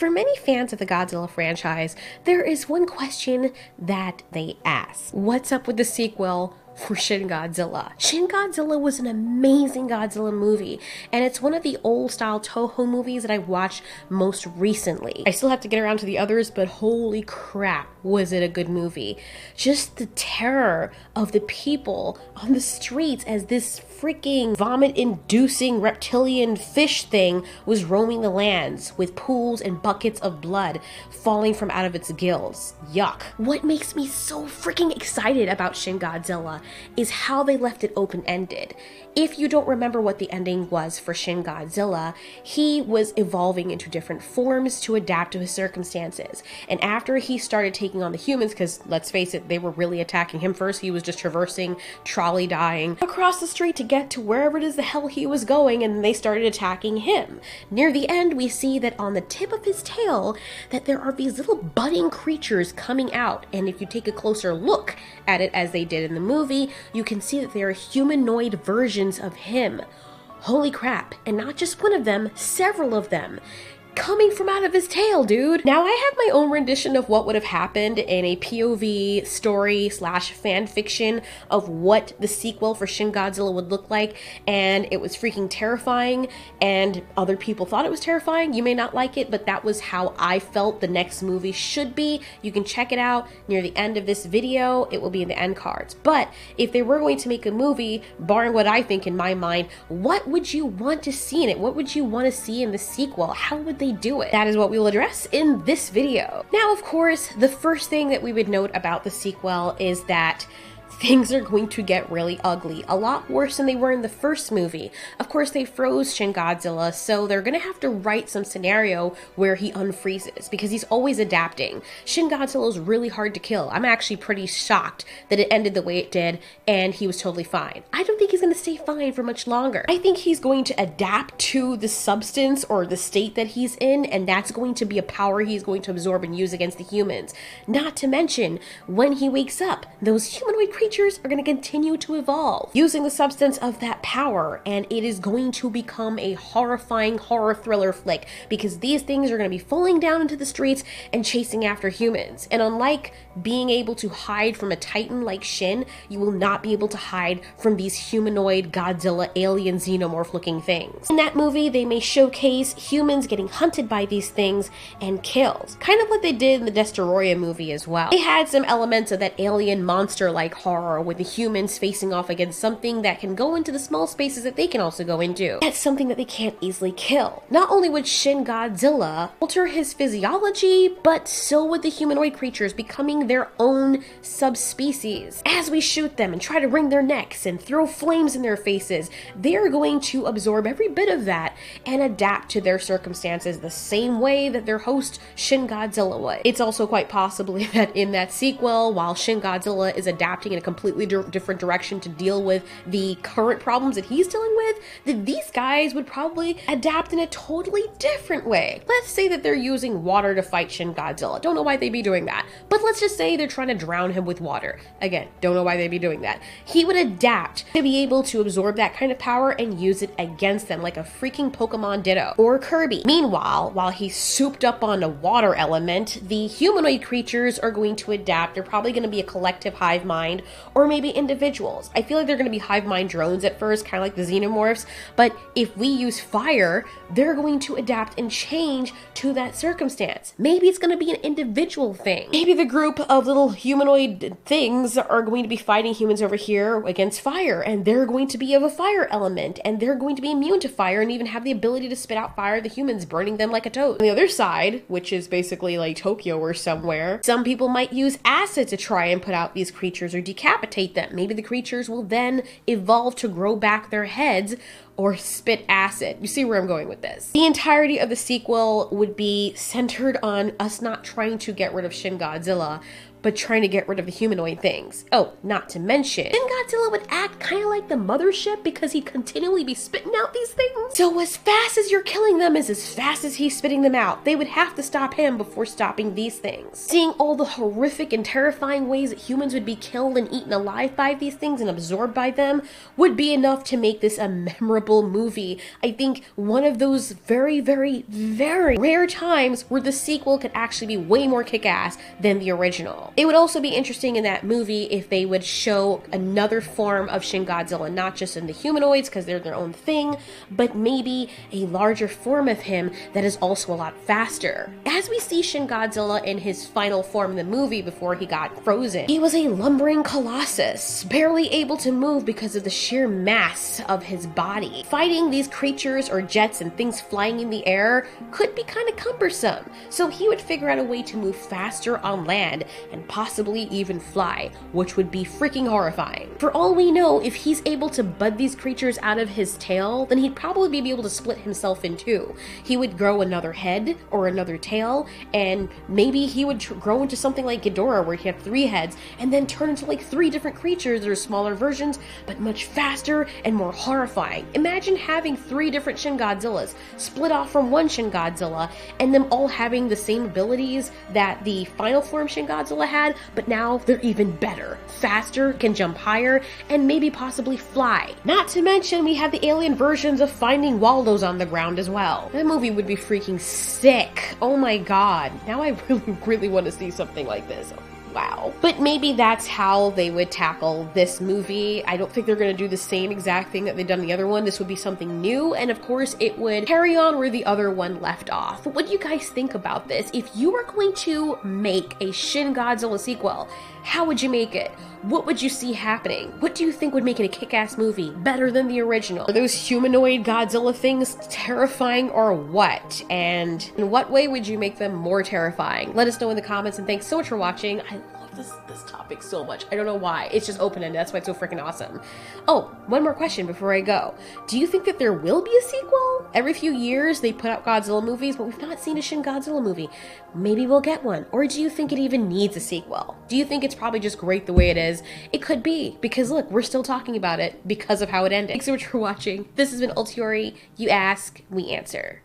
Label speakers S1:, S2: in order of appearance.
S1: For many fans of the Godzilla franchise, there is one question that they ask. What's up with the sequel for Shin Godzilla? Shin Godzilla was an amazing Godzilla movie, and it's one of the old style Toho movies that I watched most recently. I still have to get around to the others, but holy crap, was it a good movie. Just the terror of the people on the streets as this freaking vomit-inducing reptilian fish thing was roaming the lands with pools and buckets of blood falling from out of its gills. Yuck. What makes me so freaking excited about Shin Godzilla is how they left it open-ended. If you don't remember what the ending was for Shin Godzilla, he was evolving into different forms to adapt to his circumstances. And after he started taking on the humans, because let's face it, they were really attacking him first, he was just traversing, trolley dying across the street to get to wherever it is the hell he was going, and they started attacking him. Near the end, we see that on the tip of his tail, that there are these little budding creatures coming out, and if you take a closer look at it as they did in the movie, you can see that they are humanoid versions of him. Holy crap, and not just one of them, several of them coming from out of his tail, dude. Now, I have my own rendition of what would have happened in a POV story slash fan fiction of what the sequel for Shin Godzilla would look like, and it was freaking terrifying, and other people thought it was terrifying. You may not like it, but that was how I felt the next movie should be. You can check it out near the end of this video. It will be in the end cards. But if they were going to make a movie, barring what I think in my mind, what would you want to see in it? What would you want to see in the sequel? How would they do it? That is what we will address in this video. Now, of course, the first thing that we would note about the sequel is that things are going to get really ugly, a lot worse than they were in the first movie. Of course, they froze Shin Godzilla, so they're gonna have to write some scenario where he unfreezes, because he's always adapting. Shin Godzilla is really hard to kill. I'm actually pretty shocked that it ended the way it did, and he was totally fine. I don't think he's gonna stay fine for much longer. I think he's going to adapt to the substance or the state that he's in, and that's going to be a power he's going to absorb and use against the humans. Not to mention, when he wakes up, those humanoid creatures are going to continue to evolve using the substance of that power, and it is going to become a horrifying horror thriller flick, because these things are going to be falling down into the streets and chasing after humans. And unlike being able to hide from a titan like Shin, you will not be able to hide from these humanoid Godzilla alien xenomorph looking things. In that movie, they may showcase humans getting hunted by these things and killed, kind of what they did in the Destoroyah movie as well. They had some elements of that alien monster like horror with the humans facing off against something that can go into the small spaces that they can also go into. That's something that they can't easily kill. Not only would Shin Godzilla alter his physiology, but so would the humanoid creatures, becoming their own subspecies. As we shoot them and try to wring their necks and throw flames in their faces, they're going to absorb every bit of that and adapt to their circumstances the same way that their host Shin Godzilla would. It's also quite possibly that in that sequel, while Shin Godzilla is adapting in a completely different direction to deal with the current problems that he's dealing with, that these guys would probably adapt in a totally different way. Let's say that they're using water to fight Shin Godzilla. Don't know why they'd be doing that, but let's just say they're trying to drown him with water. Again, don't know why they'd be doing that. He would adapt to be able to absorb that kind of power and use it against them like a freaking Pokemon Ditto or Kirby. Meanwhile, while he's souped up on a water element, the humanoid creatures are going to adapt. They're probably going to be a collective hive mind, or maybe individuals. I feel like they're going to be hive mind drones at first, kind of like the xenomorphs, but if we use fire, they're going to adapt and change to that circumstance. Maybe it's going to be an individual thing. Maybe the group of little humanoid things are going to be fighting humans over here against fire, and they're going to be of a fire element, and they're going to be immune to fire and even have the ability to spit out fire, the humans burning them like a toad. On the other side, which is basically like Tokyo or somewhere, some people might use acid to try and put out these creatures or decapitate them. Maybe the creatures will then evolve to grow back their heads or spit acid. You see where I'm going with this. The entirety of the sequel would be centered on us not trying to get rid of Shin Godzilla, but trying to get rid of the humanoid things. Oh, not to mention, Shin Godzilla would act kind of like the mothership because he'd continually be spitting out these things. So as fast as you're killing them is as fast as he's spitting them out. They would have to stop him before stopping these things. Seeing all the horrific and terrifying ways that humans would be killed and eaten alive by these things and absorbed by them would be enough to make this a memorable movie. I think one of those very, very, very rare times where the sequel could actually be way more kick-ass than the original. It would also be interesting in that movie if they would show another form of Shin Godzilla, not just in the humanoids because they're their own thing, but maybe a larger form of him that is also a lot faster. As we see Shin Godzilla in his final form in the movie before he got frozen, he was a lumbering colossus, barely able to move because of the sheer mass of his body. Fighting these creatures or jets and things flying in the air could be kind of cumbersome, so he would figure out a way to move faster on land and possibly even fly, which would be freaking horrifying. For all we know, if he's able to bud these creatures out of his tail, then he'd probably be able to split himself in two. He would grow another head or another tail, and maybe he would grow into something like Ghidorah where he had 3 heads and then turn into like 3 different creatures that are smaller versions but much faster and more horrifying. Imagine having 3 different Shin Godzillas split off from one Shin Godzilla and them all having the same abilities that the final form Shin Godzilla had, but now they're even better, faster, can jump higher, and maybe possibly fly. Not to mention we have the alien versions of finding Waldos on the ground as well. That movie would be freaking sick. Oh my god. Now I really want to see something like this. Wow. But maybe that's how they would tackle this movie. I don't think they're going to do the same exact thing that they've done in the other one. This would be something new, and of course it would carry on where the other one left off. But what do you guys think about this? If you were going to make a Shin Godzilla sequel, how would you make it? What would you see happening? What do you think would make it a kick-ass movie better than the original? Are those humanoid Godzilla things terrifying or what? And in what way would you make them more terrifying? Let us know in the comments, and thanks so much for watching. I love this topic so much. I don't know why. It's just open-ended. That's why it's so freaking awesome. Oh, one more question before I go. Do you think that there will be a sequel? Every few years they put out Godzilla movies, but we've not seen a Shin Godzilla movie. Maybe we'll get one. Or do you think it even needs a sequel? Do you think it's probably just great the way it is? It could be, because look, we're still talking about it because of how it ended. Thanks so much for watching. This has been Ultiori. You ask, we answer.